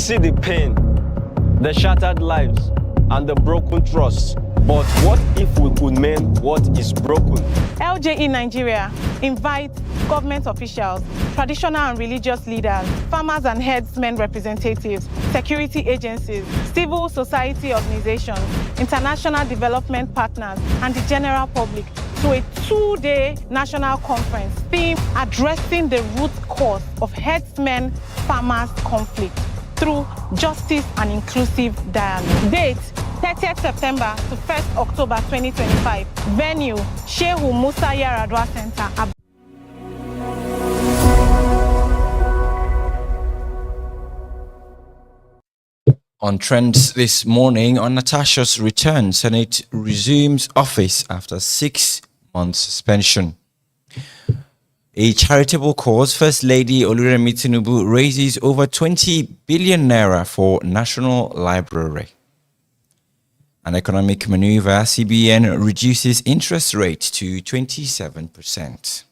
see the pain, the shattered lives, and the broken trust. But what if we could mend what is broken? LJE Nigeria invites government officials, traditional and religious leaders, farmers and herdsmen representatives, security agencies, civil society organizations, international development partners, and the general public to a 2-day national conference theme addressing the root cause of herdsmen-farmers conflict through justice and inclusive dialogue. Date 30th September to 1st October 2025. Venue Shehu Musa Yaradua Center. On Trendz this morning, on Natasha's return, Senate resumes office after 6-month suspension. A charitable cause, First Lady Oluremi Tinubu raises over 20 billion naira for National Library. An economic maneuver, CBN reduces interest rate to 27%.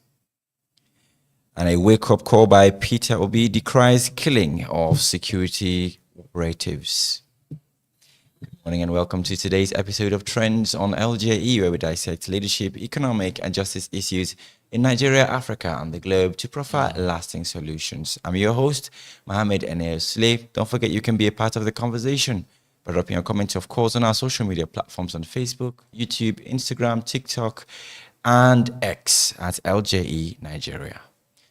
And a wake-up call by Peter Obi decries killing of security operatives. Good morning and welcome to today's episode of Trends on LJE, where we dissect leadership, economic and justice issues in Nigeria, Africa and the globe to provide lasting solutions. I'm your host, Mohammed Eneo Slave. Don't forget you can be a part of the conversation by dropping a comment, of course, on our social media platforms on Facebook, YouTube, Instagram, TikTok, and X at LJE Nigeria.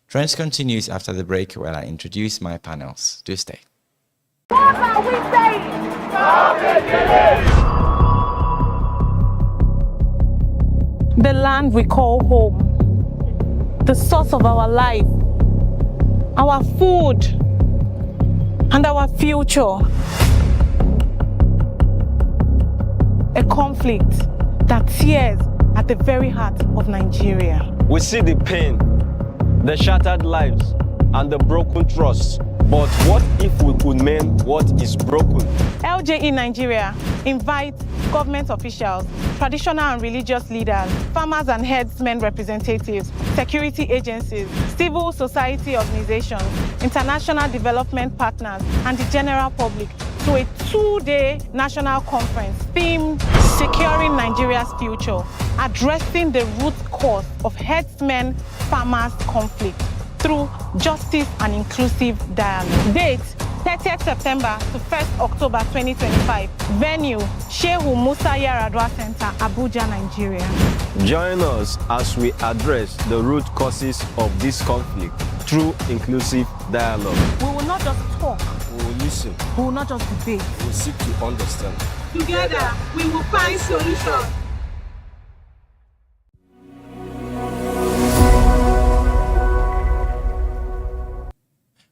Trends continues after the break where I introduce my panels. Do stay. What are we saying? The land we call home, the source of our life, our food, and our future. A conflict that tears at the very heart of Nigeria. We see the pain, the shattered lives, and the broken trust. But what if we could mend what is broken? LJE Nigeria invites government officials, traditional and religious leaders, farmers and herdsmen representatives, security agencies, civil society organizations, international development partners, and the general public to a 2-day national conference themed Securing Nigeria's Future, addressing the root cause of herdsmen-farmers conflict through justice and inclusive dialogue. Date 30th September to 1st October 2025. Venue Shehu Musa Yaradua Center, Abuja, Nigeria. Join us as we address the root causes of this conflict through inclusive dialogue. We will not just talk. We will listen. We will not just debate. We will seek to understand. Together, we will find solutions.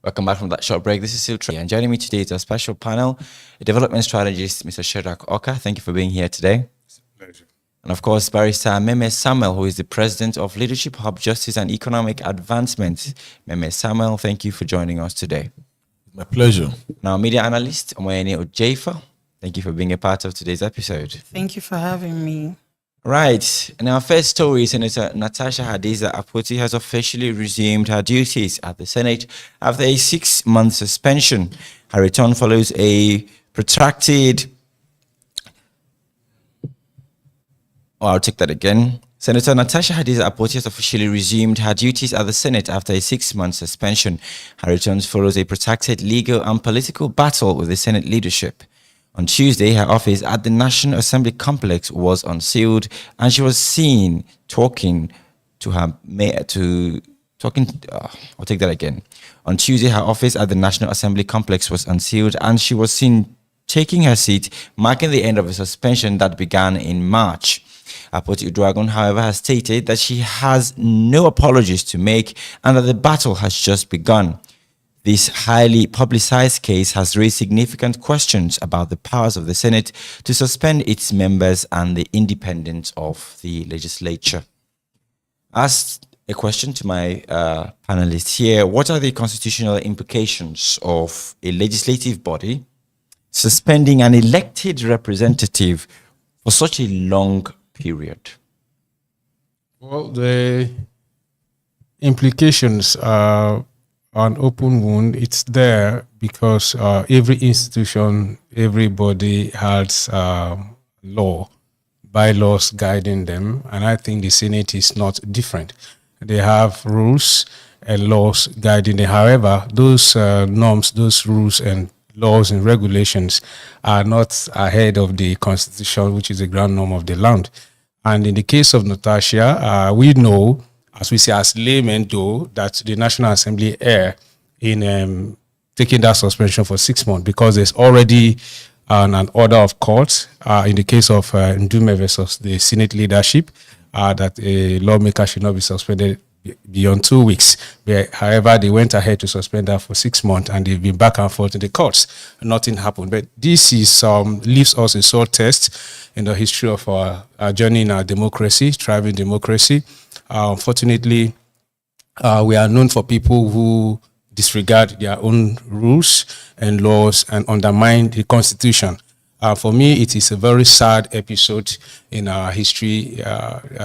Welcome back from that short break. This is still Trey, and joining me today is a special panel, a development strategist, Mr. Sherak Oka. Thank you for being here today. It's a pleasure. And of course, Barrister Meme Samuel, who is the president of Leadership Hub Justice and Economic Advancement. Meme Samuel, thank you for joining us today. My pleasure. Now, media analyst Omoyeni Ojefa, thank you for being a part of today's episode. Thank you for having me. Right. And our first story, Senator Natasha Akpoti has officially resumed her duties at the Senate after a 6-month suspension. Her return follows a protracted... I'll take that again. Senator Natasha Akpoti has officially resumed her duties at the Senate after a 6-month suspension. Her return follows a protracted legal and political battle with the Senate leadership. On Tuesday, her office at the National Assembly complex was unsealed, and she was seen talking to her I'll take that again. On Tuesday, her office at the National Assembly complex was unsealed, and she was seen taking her seat, marking the end of a suspension that began in March. Akpoti-Uduaghan, however, has stated that she has no apologies to make and that the battle has just begun. This highly publicized case has raised significant questions about the powers of the Senate to suspend its members and the independence of the legislature. Asked a question to my panelists here, what are the constitutional implications of a legislative body suspending an elected representative for such a long period? Well, the implications are an open wound. It's there because every institution, everybody has law, bylaws guiding them, and I think the Senate is not different. They have rules and laws guiding them. However, those norms, those rules and laws and regulations are not ahead of the Constitution, which is the ground norm of the land. And in the case of Natasha, we know, as we say as laymen, though, that the National Assembly err in taking that suspension for 6 months because there's already an order of court in the case of Ndume versus the Senate leadership that a lawmaker should not be suspended beyond 2 weeks. But, however, they went ahead to suspend that for 6 months and they've been back and forth in the courts. Nothing happened. But this is leaves us a sore test in the history of our journey in our democracy, thriving democracy. Unfortunately, we are known for people who disregard their own rules and laws and undermine the Constitution. For me, it is a very sad episode in our history,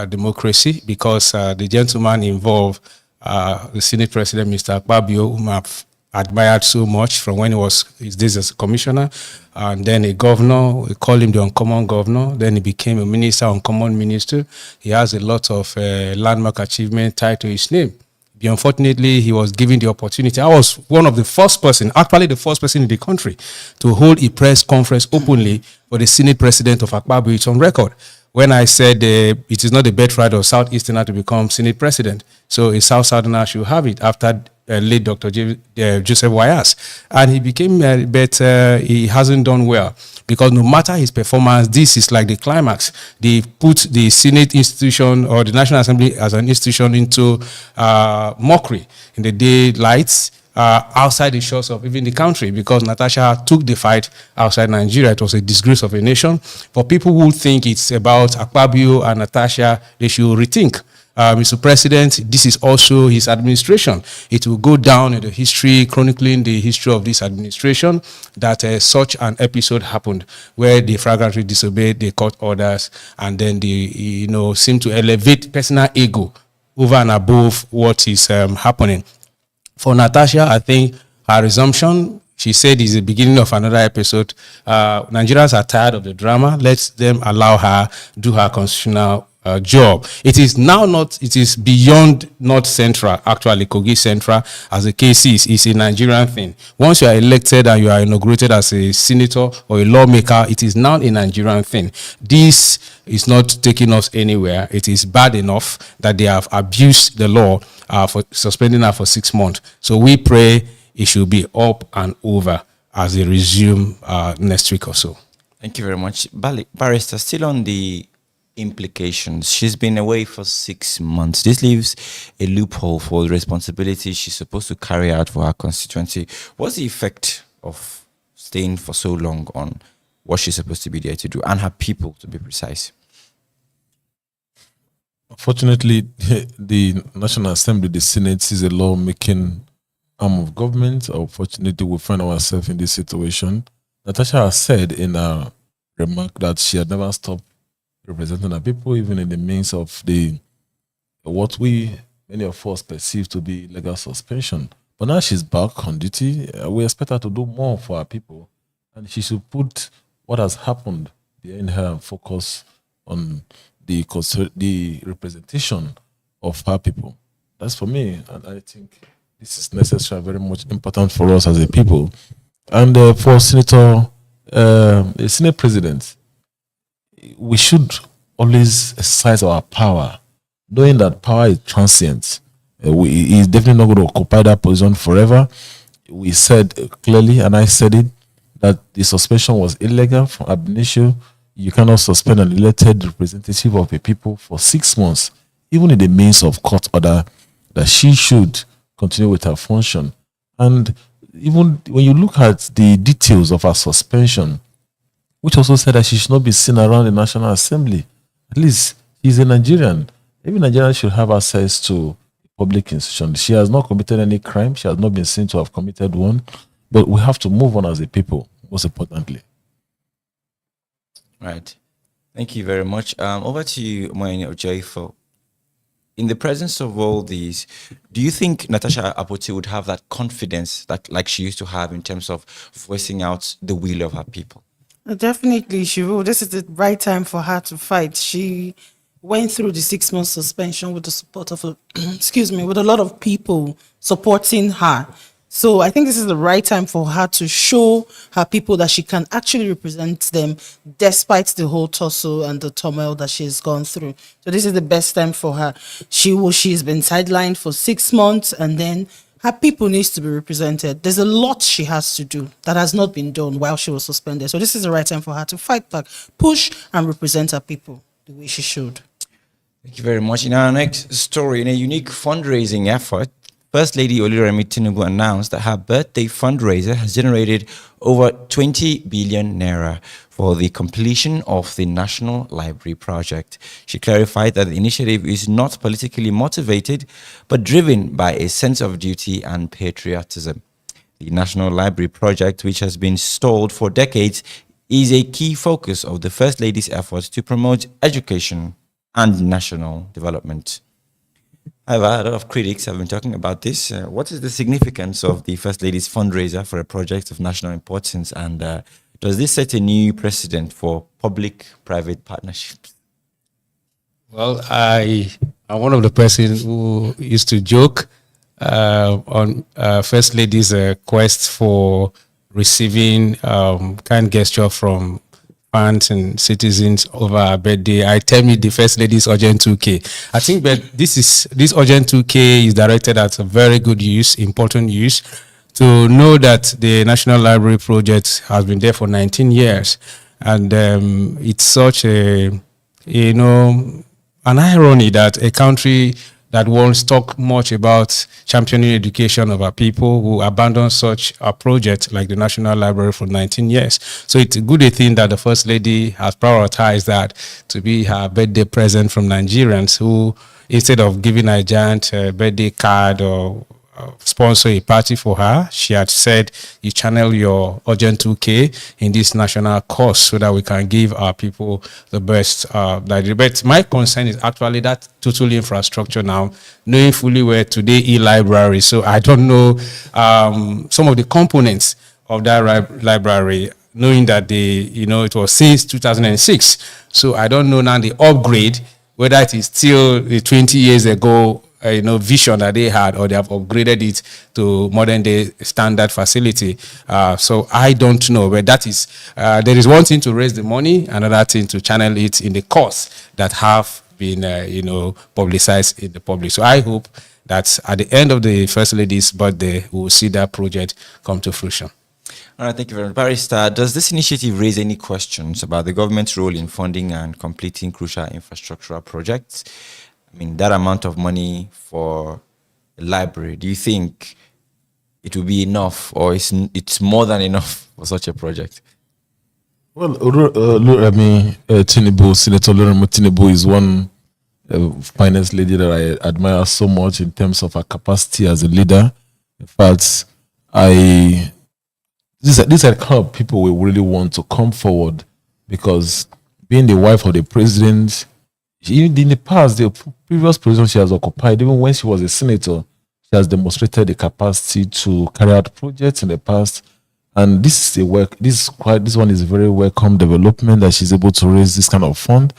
democracy, because the gentleman involved, the Senate President, Mr. Akpabio, whom I've admired so much from when he was his days as a commissioner, and then a governor, we call him the uncommon governor, then he became a minister, uncommon minister. He has a lot of landmark achievement tied to his name. Unfortunately, he was given the opportunity. I was one of the first person, actually the first person in the country, to hold a press conference openly for the Senate President of Akpabio. It's on record. When I said it is not the birthright of Southeasterner to become Senate President, so a South Southerner should have it after late Dr. Joseph Wayas. And he became, but he hasn't done well. Because no matter his performance, this is like the climax. They put the Senate institution or the National Assembly as an institution into mockery in the daylights outside the shores of even the country, because Natasha took the fight outside Nigeria. It was a disgrace of a nation. For people who think it's about Akpabio and Natasha, they should rethink. Mr. President, this is also his administration. It will go down in the history, chronicling the history of this administration, that such an episode happened where they flagrantly disobeyed the court orders and then they, seem to elevate personal ego over and above what is happening. For Natasha, I think her resumption, she said, is the beginning of another episode. Nigerians are tired of the drama. Let them allow her do her constitutional job. It is now not, it is beyond North Central, actually, Kogi Central, as the case is. It's a Nigerian thing. Once you are elected and you are inaugurated as a senator or a lawmaker, it is now a Nigerian thing. This is not taking us anywhere. It is bad enough that they have abused the law for suspending her for 6 months. So we pray it should be up and over as they resume next week or so. Thank you very much. Barrister, still on the implications. She's been away for 6 months. This leaves a loophole for the responsibility she's supposed to carry out for her constituency. What's the effect of staying for so long on what she's supposed to be there to do and her people, to be precise? Unfortunately, the National Assembly, the Senate, is a lawmaking arm of government. Unfortunately, we find ourselves in this situation. Natasha has said in her remark that she had never stopped representing her people, even in the midst of what many of us perceive to be legal suspension. But now she's back on duty. We expect her to do more for our people, and she should put what has happened behind her and focus on the representation of her people. That's for me, and I think this is necessary, very much important for us as a people. And for a Senate President, we should always exercise our power, knowing that power is transient. He is definitely not going to occupy that position forever. We said clearly, and I said it, that the suspension was illegal from ab initio. You cannot suspend an elected representative of a people for 6 months, even in the midst of court order, that she should continue with her function. And even when you look at the details of her suspension, which also said that she should not be seen around the National Assembly. At least she's a Nigerian. Every Nigerian should have access to public institutions. She has not committed any crime. She has not been seen to have committed one. But we have to move on as a people, most importantly. Right. Thank you very much. Over to you, Moyeni Ojoy, for in the presence of all these, do you think Natasha Akpoti would have that confidence that like she used to have in terms of voicing out the will of her people? Definitely, she will. This is the right time for her to fight. She went through the 6 month suspension with the support of, excuse me, with a lot of people supporting her. So I think this is the right time for her to show her people that she can actually represent them despite the whole tussle and the turmoil that she has gone through. So this is the best time for her. She's been sidelined for 6 months, and then her people needs to be represented. There's a lot she has to do that has not been done while she was suspended. So this is the right time for her to fight back, push, and represent her people the way she should. Thank you very much. In our next story, in a unique fundraising effort, First Lady Oluremi Tinubu announced that her birthday fundraiser has generated over 20 billion naira for the completion of the National Library project. She clarified that the initiative is not politically motivated, but driven by a sense of duty and patriotism. The National Library project, which has been stalled for decades, is a key focus of the First Lady's efforts to promote education and national development. However, a lot of critics have been talking about this. What is the significance of the First Lady's fundraiser for a project of national importance, and does this set a new precedent for public-private partnerships? Well, I'm one of the persons who used to joke on First Lady's quest for receiving kind gesture from fans and citizens over her birthday. I tell me the First Lady's urgent 2K. I think that this urgent 2K is directed at a very good use, important use, to know that the National Library project has been there for 19 years. And it's such an irony that a country that won't talk much about championing education of our people who abandon such a project like the National Library for 19 years. So it's a good thing that the First Lady has prioritized that to be her birthday present from Nigerians who, instead of giving a giant birthday card or sponsor a party for her, she had said, you channel your urgent 2K in this national cause so that we can give our people the best. But my concern is actually that total infrastructure now, knowing fully well today e-library. So I don't know some of the components of that library, knowing that it was since 2006. So I don't know now the upgrade, whether it is still the 20 years ago vision that they had, or they have upgraded it to modern day standard facility. So I don't know, but that is there is one thing to raise the money, another thing to channel it in the costs that have been publicized in the public. So I hope that at the end of the First Lady's birthday, we will see that project come to fruition. All right, thank you very much. Barrister, does this initiative raise any questions about the government's role in funding and completing crucial infrastructural projects? I mean, that amount of money for a library, do you think it will be enough, or it's more than enough for such a project? Well, Tinubu, Senator Oluremi Tinubu is one finance lady that I admire so much in terms of her capacity as a leader. In fact, these are the kind of people we really want to come forward, because being the wife of the president, in the past, the previous position she has occupied, even when she was a senator, she has demonstrated the capacity to carry out projects in the past. And this one is a very welcome development that she's able to raise this kind of fund.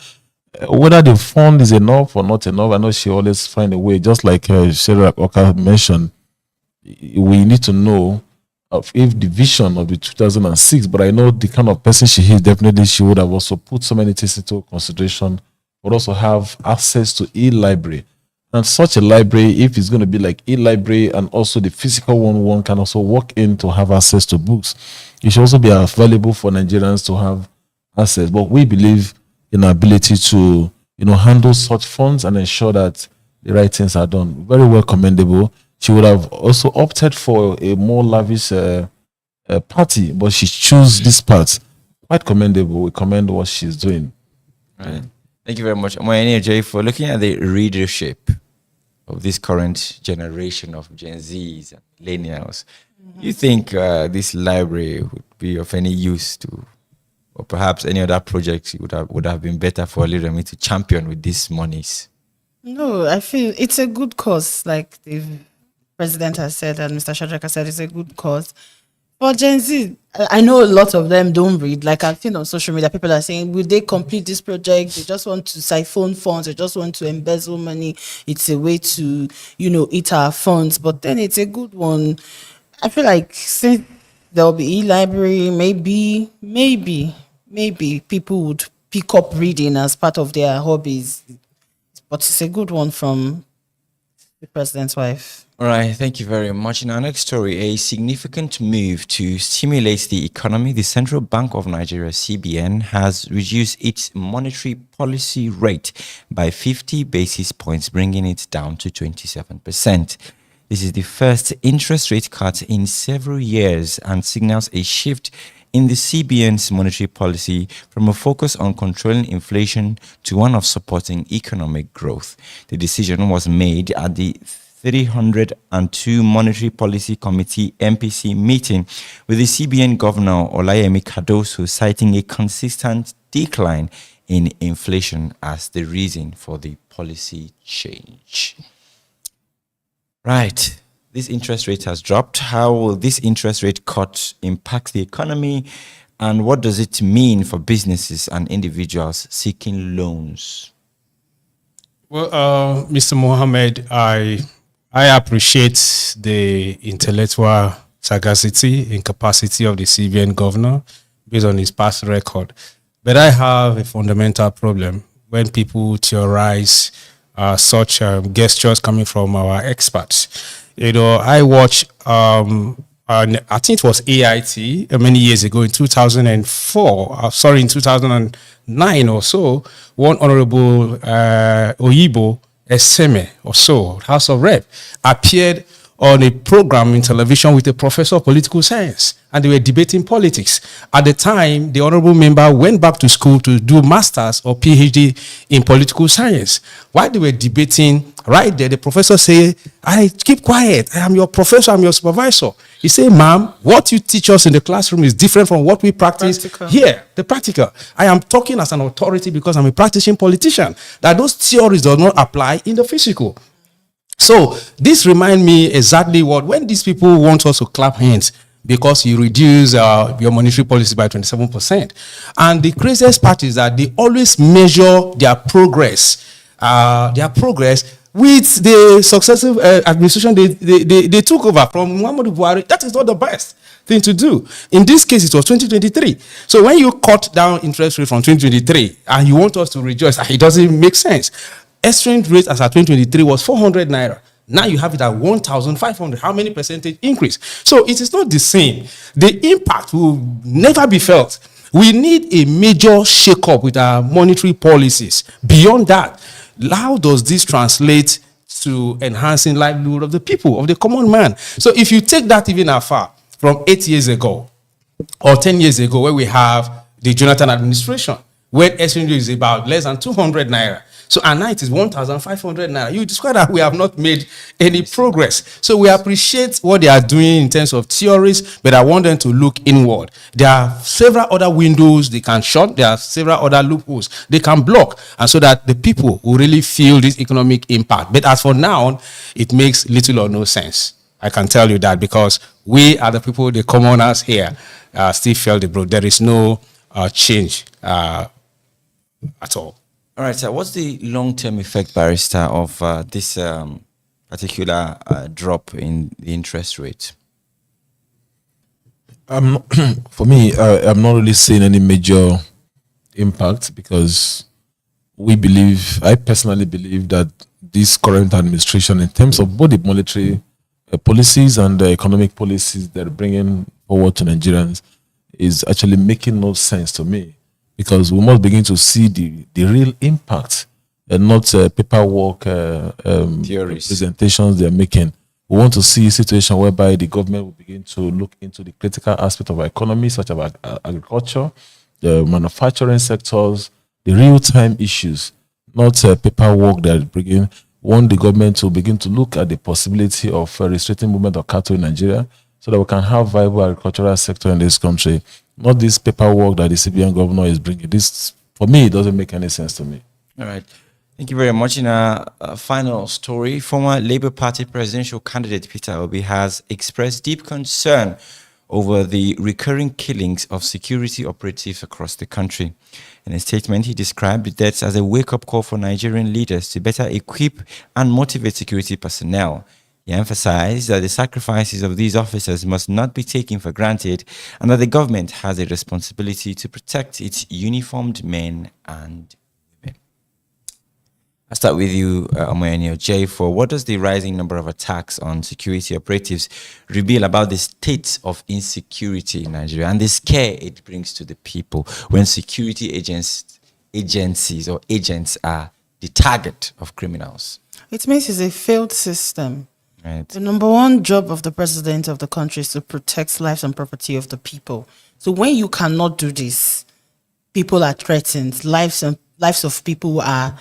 Whether the fund is enough or not enough, I know she always find a way. Just like Sherak Oka mentioned, we need to know if the vision of the 2006. But I know the kind of person she is. Definitely, she would have also put so many things into consideration. Would also have access to e-library, and such a library, if it's going to be like e-library and also the physical one can also walk in to have access to books. It should also be available for Nigerians to have access. But we believe in our ability to handle such funds and ensure that the right things are done. Very well commendable. She would have also opted for a more lavish party, but she chose this path. Quite commendable. We commend what she's doing. Right. Thank you very much, Omoyeni, for looking at the readership of this current generation of Gen Zs and millennials. You think this library would be of any use to, or perhaps any other projects would have been better for Oluremi to champion with these monies? No, I feel it's a good cause, like the president has said and Mr. Shadrack has said, it's a good cause. For Gen Z, I know a lot of them don't read. Like I've seen on social media, people are saying, will they complete this project? They just want to siphon funds. They just want to embezzle money. It's a way to, eat our funds. But then it's a good one. I feel like since there'll be e-library, maybe people would pick up reading as part of their hobbies. But it's a good one from the president's wife. All right, thank you very much. In our next story, a significant move to stimulate the economy, the Central Bank of Nigeria, CBN, has reduced its monetary policy rate by 50 basis points, bringing it down to 27%. This is the first interest rate cut in several years and signals a shift in the CBN's monetary policy from a focus on controlling inflation to one of supporting economic growth. The decision was made at the 302 Monetary Policy Committee MPC meeting with the CBN Governor Olayemi Cardoso citing a consistent decline in inflation as the reason for the policy change. Right. This interest rate has dropped. How will this interest rate cut impact the economy? And what does it mean for businesses and individuals seeking loans? Well, Mr. Mohammed, I appreciate the intellectual sagacity and capacity of the CBN governor based on his past record. But I have a fundamental problem when people theorize such gestures coming from our experts. I watch, and I think it was AIT many years ago in 2004, in 2009 or so, one Honorable Oyibo Eseme or so, House of Rep, appeared on a program in television with a professor of political science, and they were debating politics. At the time, the honorable member went back to school to do master's or PhD in political science. While they were debating, right there, the professor said, "I keep quiet. I am your professor. I'm your supervisor." He said, "Ma'am, what you teach us in the classroom is different from what we practice here, the practical. I am talking as an authority because I'm a practicing politician, that those theories do not apply in the physical." So this reminds me exactly when these people want us to clap hands because you reduce your monetary policy by 27%. And the craziest part is that they always measure their progress with the successive administration they took over from Muhammadu Buhari. That is not the best thing to do. In this case, it was 2023. So when you cut down interest rate from 2023 and you want us to rejoice, it doesn't make sense. Exchange rate as at 2023 was 400 naira. Now you have it at 1,500. How many percentage increase? So it is not the same. The impact will never be felt. We need a major shake-up with our monetary policies. Beyond that, how does this translate to enhancing livelihood of the people, of the common man? So if you take that even afar, from 8 years ago or 10 years ago, where we have the Jonathan administration, where exchange rate is about less than 200 naira. So at night is 1,500 naira. You describe that we have not made any progress. So we appreciate what they are doing in terms of theories, but I want them to look inward. There are several other windows they can shut. There are several other loopholes they can block, and so that the people will really feel this economic impact. But as for now, it makes little or no sense. I can tell you that because we are the people, the commoners here, still feel the blow. There is no change at all. All right, so what's the long-term effect, Barrister, of this particular drop in the interest rate? For me, I'm not really seeing any major impact because I personally believe that this current administration, in terms of both the monetary policies and the economic policies they're bringing forward to Nigerians, is actually making no sense to me. Because we must begin to see the real impact and not paperwork presentations they're making. We want to see a situation whereby the government will begin to look into the critical aspect of our economy, such as agriculture, the manufacturing sectors, the real-time issues, not paperwork that bringing. We want the government to begin to look at the possibility of restricting movement of cattle in Nigeria so that we can have viable agricultural sector in this country. Not this paperwork that the CBN governor is bringing. This, for me, it doesn't make any sense to me. All right. Thank you very much. In our final story, former Labour Party presidential candidate Peter Obi has expressed deep concern over the recurring killings of security operatives across the country. In a statement, he described the deaths as a wake-up call for Nigerian leaders to better equip and motivate security personnel. He emphasized that the sacrifices of these officers must not be taken for granted and that the government has a responsibility to protect its uniformed men and women. I'll start with you, Omoyeni J. For what does the rising number of attacks on security operatives reveal about the state of insecurity in Nigeria and the scare it brings to the people when security agencies or agents are the target of criminals? It means it's a failed system. Right. The number one job of the president of the country is to protect lives and property of the people. So when you cannot do this, people are threatened. Lives of people are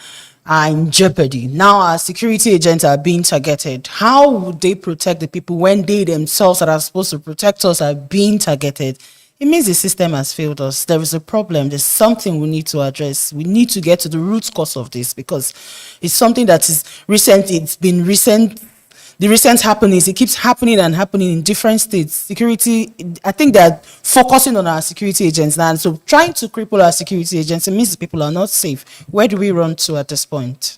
in jeopardy. Now our security agents are being targeted. How would they protect the people when they themselves that are supposed to protect us are being targeted? It means the system has failed us. There is a problem. There's something we need to address. We need to get to the root cause of this because it's something that is recent. It's been recent. The recent happenings, it keeps happening and happening in different states. Security, I think they're focusing on our security agents now. And so trying to cripple our security agents, it means the people are not safe. Where do we run to at this point?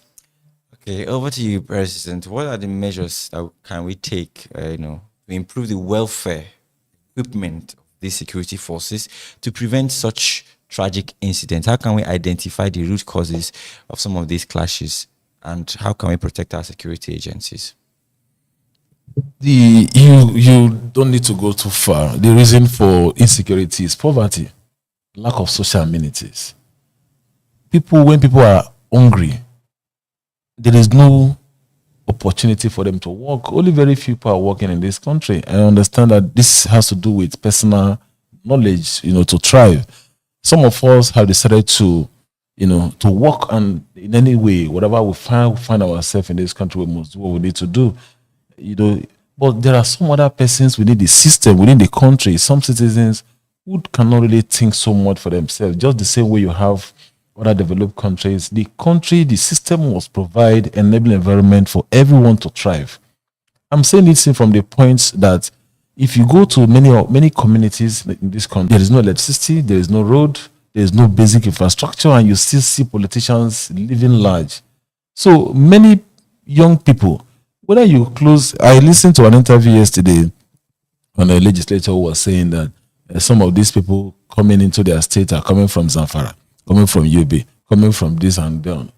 Okay, over to you, President. What are the measures that can we take, to improve the welfare, equipment of these security forces to prevent such tragic incidents? How can we identify the root causes of some of these clashes, and how can we protect our security agencies? You don't need to go too far. The reason for insecurity is poverty, lack of social amenities. When people are hungry, there is no opportunity for them to work. Only very few people are working in this country. I understand that this has to do with personal knowledge, to thrive. Some of us have decided to work, and in any way, whatever we find ourselves in this country, we must do what we need to do. But there are some other persons within the system, within the country, some citizens who cannot really think so much for themselves. Just the same way you have other developed countries, the system must provide an enabling environment for everyone to thrive. I'm saying this from the point that if you go to many communities in this country, there is no electricity, there is no road, there is no basic infrastructure, and you still see politicians living large. So many young people, whether you I listened to an interview yesterday when a legislator was saying that some of these people coming into their state are coming from Zamfara, coming from Yobe, coming from this and down.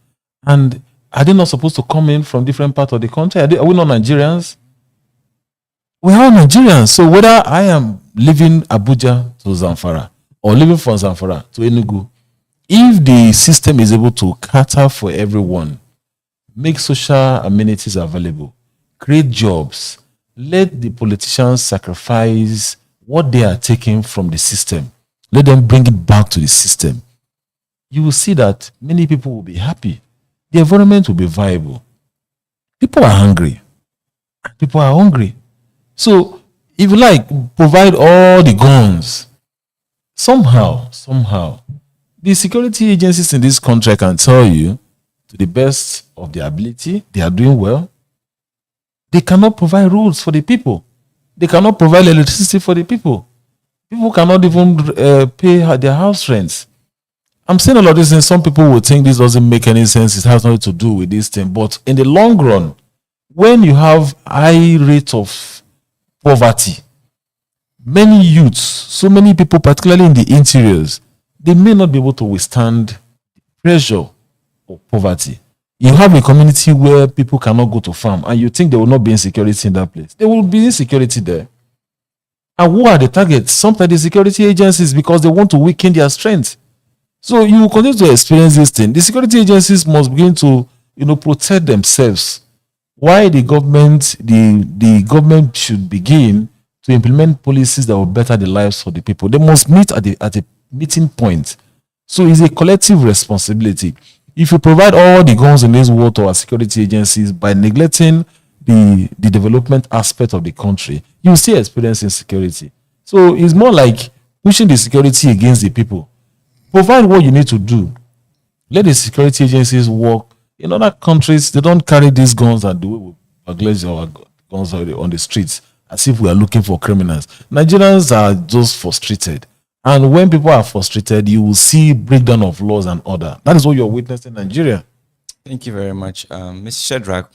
And are they not supposed to come in from different parts of the country? Are we not Nigerians? We are Nigerians. So whether I am living Abuja to Zamfara or living from Zamfara to Enugu, if the system is able to cater for everyone, make social amenities available, create jobs, let the politicians sacrifice what they are taking from the system. Let them bring it back to the system. You will see that many people will be happy. The environment will be viable. People are hungry. People are hungry. So, if you provide all the guns, somehow, the security agencies in this country can tell you, to the best of their ability, they are doing well. They cannot provide roads for the people. They cannot provide electricity for the people. People cannot even pay their house rents. I'm saying a lot of this, and some people will think this doesn't make any sense. It has nothing to do with this thing. But in the long run, when you have high rate of poverty, many youths, so many people, particularly in the interiors, they may not be able to withstand pressure of poverty. You have a community where people cannot go to farm, and you think there will not be insecurity in that place. There will be insecurity there. And who are the targets? Sometimes the security agencies, because they want to weaken their strength. So you will continue to experience this thing. The security agencies must begin to, protect themselves. Why the government should begin to implement policies that will better the lives of the people. They must meet at a meeting point. So it's a collective responsibility. If you provide all the guns in this world to our security agencies by neglecting the development aspect of the country, you will still experience insecurity. So it's more like pushing the security against the people. Provide what you need to do. Let the security agencies work In other countries, they don't carry these guns and the way we allege our guns on the streets as if we are looking for criminals. Nigerians are just frustrated. And when people are frustrated, you will see breakdown of laws and order. That is what you're witnessing in Nigeria. Thank you very much. Mr. Shadrach,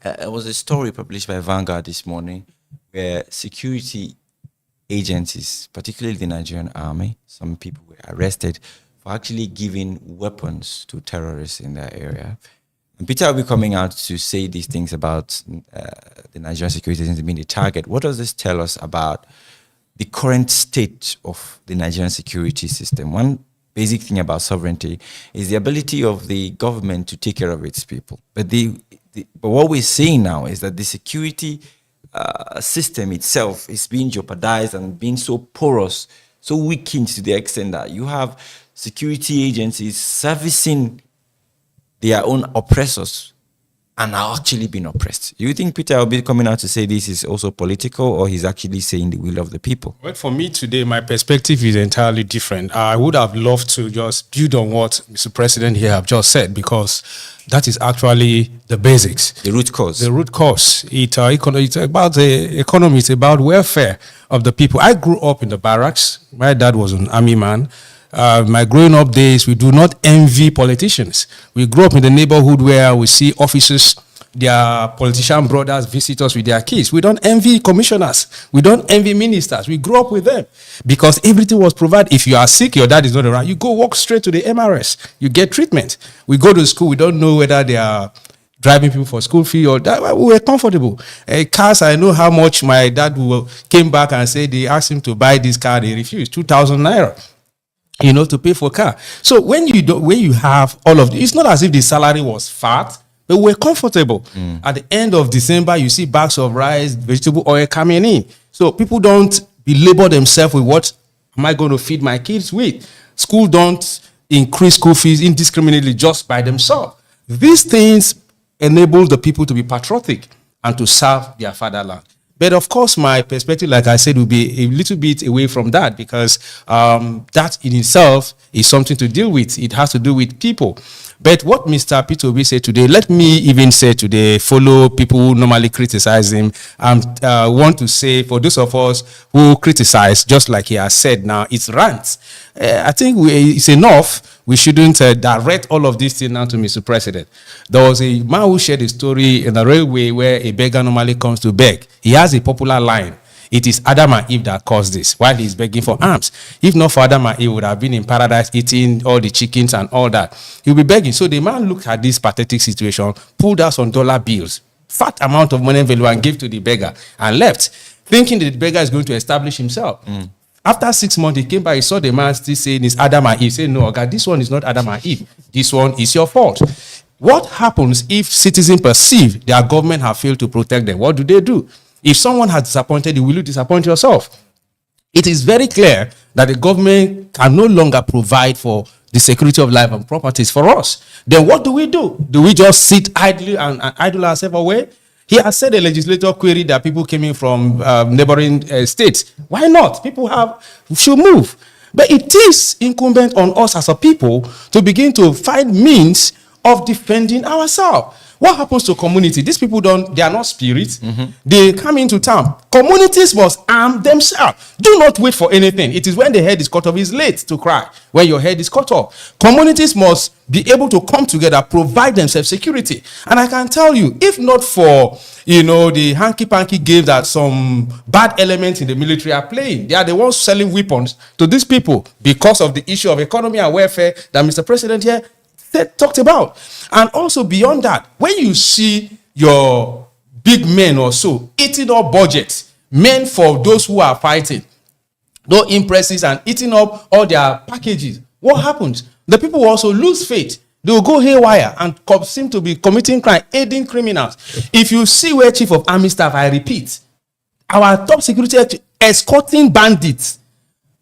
it was a story published by Vanguard this morning where security agencies, particularly the Nigerian army, some people were arrested for actually giving weapons to terrorists in that area. And Peter will be coming out to say these things about the Nigerian security agency being the target. What does this tell us about the current state of the Nigerian security system? One basic thing about sovereignty is the ability of the government to take care of its people. But but what we're seeing now is that the security system itself is being jeopardized and being so porous, so weakened to the extent that you have security agencies servicing their own oppressors and are actually being oppressed. Do you think Peter will be coming out to say this is also political, or he's actually saying the will of the people? Well, for me today, my perspective is entirely different. I would have loved to just build on what Mr. President here have just said, because that is actually the basics. The root cause. The root cause. It's about the economy. It's about welfare of the people. I grew up in the barracks. My dad was an army man. My growing up days, we do not envy politicians. We grew up in the neighborhood where we see officers, their politician brothers visit us with their kids. We don't envy commissioners. We don't envy ministers. We grew up with them because everything was provided. If you are sick, your dad is not around, you go walk straight to the MRS. You get treatment. We go to school. We don't know whether they are driving people for school fee or that. We were comfortable. Cars, I know how much my dad came back and said they asked him to buy this car. They refused. 2,000 naira. To pay for a car. So when you have all of this, it's not as if the salary was fat, but we're comfortable. At the end of December, you see bags of rice, vegetable oil coming in. So people don't belabor themselves with what am I going to feed my kids with. School don't increase school fees indiscriminately just by themselves. These things enable the people to be patriotic and to serve their fatherland. But of course, my perspective, like I said, will be a little bit away from that, because that in itself is something to deal with. It has to do with people. But what Mr. Peter Obi said today, let me even say today, follow people who normally criticize him, and want to say, for those of us who criticize, just like he has said now, it's rants. I think it's enough. We shouldn't direct all of this thing now to Mr. President. There was a man who shared a story in the railway where a beggar normally comes to beg. He has a popular line. It is Adam and Eve that caused this, while he's begging for alms. If not for Adam and Eve, would have been in paradise eating all the chickens and all that. He'll be begging. So the man looked at this pathetic situation, pulled out some dollar bills, fat amount of money value, and gave to the beggar and left, thinking that the beggar is going to establish himself. After 6 months, he came back, he saw the man still saying it's Adam and Eve. He said, no, God, this one is not Adam and Eve. This one is your fault. What happens if citizens perceive their government have failed to protect them? What do? If someone has disappointed you, will you disappoint yourself? It is very clear that the government can no longer provide for the security of life and properties for us. Then what do? Do we just sit idly and idle ourselves away? He has said a legislator queried that people came in from neighboring states. Why not? People should move. But it is incumbent on us as a people to begin to find means of defending ourselves. What happens to community? These people they are not spirits. They come into town. Communities must arm themselves. Do not wait for anything. It is when the head is cut off, it's late to cry. When your head is cut off, communities must be able to come together, provide themselves security. And I can tell you, if not for, the hanky-panky game that some bad elements in the military are playing, they are the ones selling weapons to these people because of the issue of economy and welfare that Mr. President here talked about. And also beyond that, when you see your big men or so eating up budgets meant for those who are fighting, those impresses, and eating up all their packages, what happens? The people will also lose faith. They will go haywire and seem to be committing crime, aiding criminals. If you see where Chief of Army Staff, I repeat, our top security escorting bandits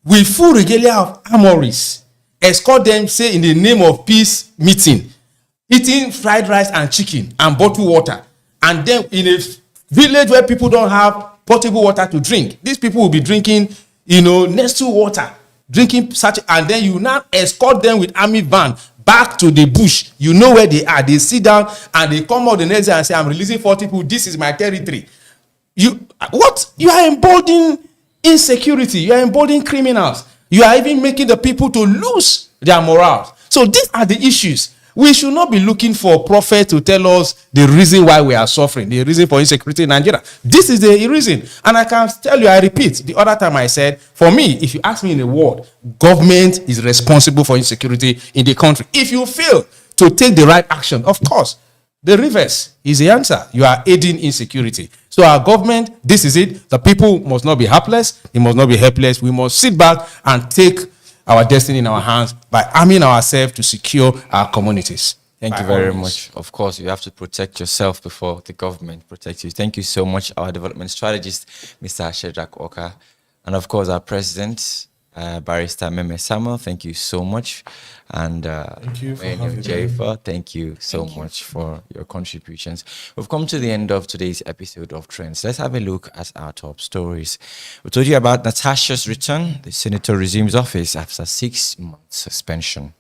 with full regalia of armories, escort them, say, in the name of peace meeting, eating fried rice and chicken and bottled water, and then in a village where people don't have potable water to drink, these people will be drinking, Nestle water, drinking such, and then you now escort them with army van back to the bush. You know where they are. They sit down and they come out the next day and say, I'm releasing 40 people. This is my territory. You are emboldening insecurity. You are emboldening criminals. You are even making the people to lose their morale. So these are the issues. We should not be looking for prophets to tell us the reason why we are suffering, the reason for insecurity in Nigeria. This is the reason. And I can tell you, I repeat, the other time I said, for me, if you ask me in a word, government is responsible for insecurity in the country. If you fail to take the right action, of course, the reverse is the answer. You are aiding insecurity. So our government, this is it. The people must not be helpless. They must not be helpless. We must sit back and take our destiny in our hands by arming ourselves to secure our communities. Thank you very much. Of course, you have to protect yourself before the government protects you. Thank you so much, our development strategist, Mr. Shedrack Oka. And of course, our president, Barrister Meme Samuel. Thank you so much. And thank you for having Jennifer, thank you so much for your contributions. We've come to the end of today's episode of Trends. Let's have a look at our top stories. We told you about Natasha's return. The senator resumes office after 6 months suspension.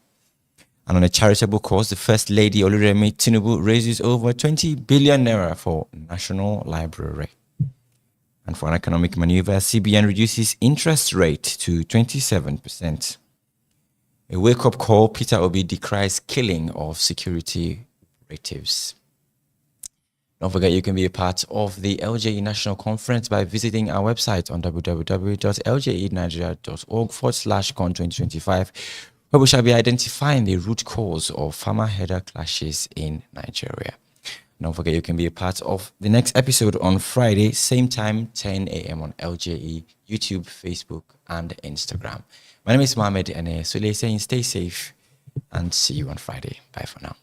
And on a charitable cause, the First Lady Oluremi Tinubu raises over 20 billion naira for National Library. And for an economic maneuver, CBN reduces interest rate to 27%. A wake-up call, Peter Obi decries killing of security operatives. Don't forget you can be a part of the LJE National Conference by visiting our website on www.ljenigeria.org/con2025, where we shall be identifying the root cause of farmer-herder clashes in Nigeria. Don't forget you can be a part of the next episode on Friday, same time, 10 a.m. on LJE, YouTube, Facebook, and Instagram. My name is Mohammed Ene Sule saying stay safe and see you on Friday. Bye for now.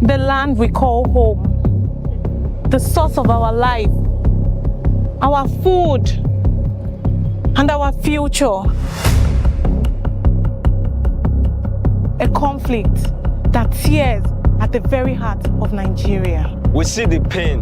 The land we call home, the source of our life, our food, and our future. A conflict that tears at the very heart of Nigeria. We see the pain,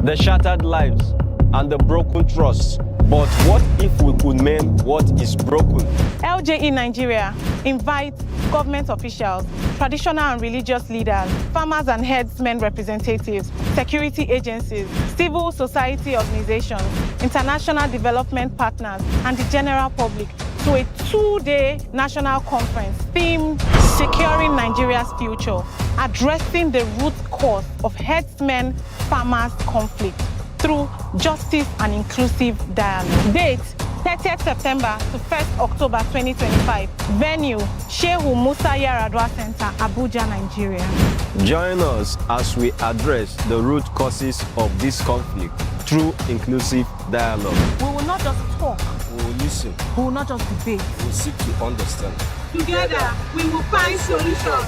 the shattered lives, and the broken trust. But what if we could mend what is broken? LJE Nigeria invites government officials, traditional and religious leaders, farmers and herdsmen representatives, security agencies, civil society organizations, international development partners, and the general public to a 2-day national conference themed Securing Nigeria's Future, addressing the root cause of herdsmen-farmers conflict through justice and inclusive dialogue. Date, 30th September to 1st October 2025. Venue, Shehu Musa Yaradua Center, Abuja, Nigeria. Join us as we address the root causes of this conflict through inclusive dialogue. We will not just talk. We will listen. We will not just debate. We will seek to understand. Together, we will find solutions.